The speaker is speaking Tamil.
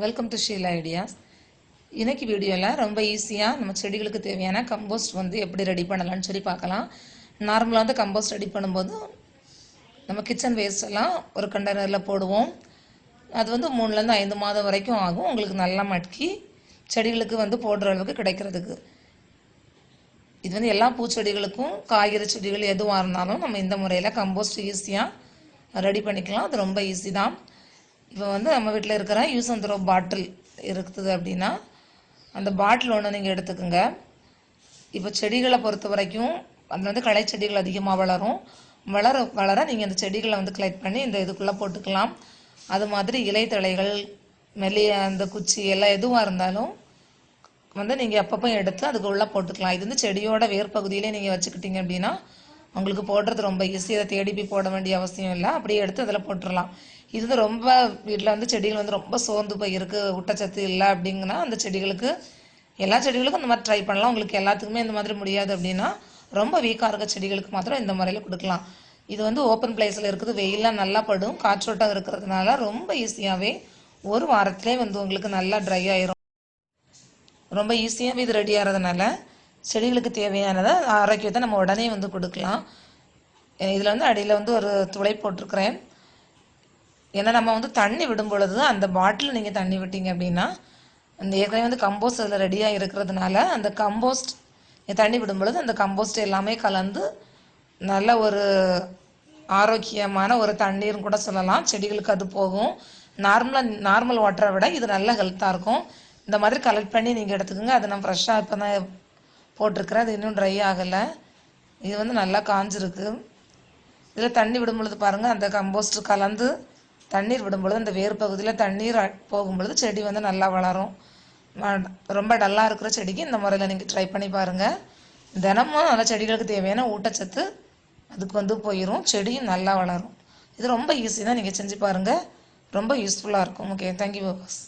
Welcome to Sheila ideas. இன்னைக்கு வீடியோவில் ரொம்ப ஈஸியாக நம்ம செடிகளுக்கு தேவையான கம்போஸ்ட் எப்படி ரெடி பண்ணலாம்னு சொல்லி பார்க்கலாம். நார்மலாக கம்போஸ்ட் ரெடி பண்ணும்போது நம்ம கிச்சன் வேஸ்ட் எல்லாம் ஒரு கண்டெய்னரில் போடுவோம். அது 3லேருந்து 5 மாதம் வரைக்கும் ஆகும் உங்களுக்கு நல்லா மட்கி செடிகளுக்கு போடுற அளவுக்கு கிடைக்கிறதுக்கு. இது எல்லா பூச்செடிகளுக்கும் காய்கறி செடிகள் எதுவாக இருந்தாலும் நம்ம இந்த முறையில் கம்போஸ்ட் ஈஸியாக ரெடி பண்ணிக்கலாம். அது ரொம்ப ஈஸி தான். இப்போ நம்ம வீட்டில் இருக்கிற யூஸ் அண்ட் த்ரோ பாட்டில் இருக்குது அப்படின்னா அந்த பாட்டில் ஒன்று நீங்கள் எடுத்துக்கோங்க. இப்போ செடிகளை பொறுத்த வரைக்கும் அதில் களை செடிகள் அதிகமாக வளரும். வளர வளர நீங்கள் அந்த செடிகளை கலெக்ட் பண்ணி இந்த இதுக்குள்ளே போட்டுக்கலாம். அது மாதிரி இலை தழைகள் மெல்லிய அந்த குச்சி எல்லாம் எதுவாக இருந்தாலும் நீங்கள் அப்பப்போ எடுத்து அதுக்குள்ளே போட்டுக்கலாம். இது செடியோட வேர் பகுதியிலே நீங்கள் வச்சுக்கிட்டீங்க அப்படின்னா உங்களுக்கு போடுறது ரொம்ப ஈஸி. அதை தேடி போய் போட வேண்டிய அவசியம் இல்லை. அப்படியே எடுத்து அதில் போட்டுடலாம். இது ரொம்ப வீட்டில் செடிகள் ரொம்ப சோர்ந்து போய் இருக்குது, ஊட்டச்சத்து இல்லை அப்படிங்கன்னா அந்த செடிகளுக்கு எல்லா செடிகளுக்கும் இந்த மாதிரி ட்ரை பண்ணலாம். உங்களுக்கு எல்லாத்துக்குமே இந்த மாதிரி முடியாது அப்படின்னா ரொம்ப வீக்காக இருக்க செடிகளுக்கு மாத்திரம் இந்த முறையில் கொடுக்கலாம். இது ஓப்பன் பிளேஸில் இருக்குது, வெயிலாம் நல்லா படும், காற்றோட்டம் இருக்கிறதுனால ரொம்ப ஈஸியாகவே ஒரு வாரத்திலே உங்களுக்கு நல்லா ட்ரை ஆயிரும். ரொம்ப ஈஸியாகவே இது ரெடி ஆகிறதுனால செடிகளுக்கு தேவையானதை ஆரோக்கியத்தை நம்ம உடனே கொடுக்கலாம். இதில் அடியில் ஒரு துளை போட்டிருக்கிறேன். ஏன்னா நம்ம தண்ணி விடும் பொழுது அந்த பாட்டில் நீங்கள் தண்ணி விட்டீங்க அப்படின்னா அந்த ஏற்கனவே கம்போஸ்ட் அதில் ரெடியாக இருக்கிறதுனால அந்த கம்போஸ்ட் தண்ணி விடும் பொழுது அந்த கம்போஸ்ட் எல்லாமே கலந்து நல்ல ஒரு ஆரோக்கியமான ஒரு தண்ணீர்னு கூட சொல்லலாம். செடிகளுக்கு அது போகும். நார்மல் வாட்டரை விட இது நல்ல ஹெல்த்தாக இருக்கும். இந்த மாதிரி கலெக்ட் பண்ணி நீங்கள் எடுத்துக்கோங்க. அது நான் ஃப்ரெஷ்ஷாக இப்போ தான் போட்டிருக்கிறேன். அது இன்னும் ட்ரை ஆகலை. இது நல்லா காஞ்சிருக்கு. இதில் தண்ணி விடும் பொழுது பாருங்கள், அந்த கம்போஸ்ட் கலந்து தண்ணீர் விடும்பொழுது அந்த வேறு பகுதியில் தண்ணீர் போகும்பொழுது செடி நல்லா வளரும். ரொம்ப டல்லாக இருக்கிற செடிக்கு இந்த முறையில் நீங்கள் ட்ரை பண்ணி பாருங்கள். தினமும் நல்லா செடிகளுக்கு தேவையான ஊட்டச்சத்து அதுக்கு போயிடும், செடியும் நல்லா வளரும். இது ரொம்ப ஈஸி தான், நீங்கள் செஞ்சு பாருங்கள். ரொம்ப யூஸ்ஃபுல்லாக இருக்கும். Okay, thank you boss.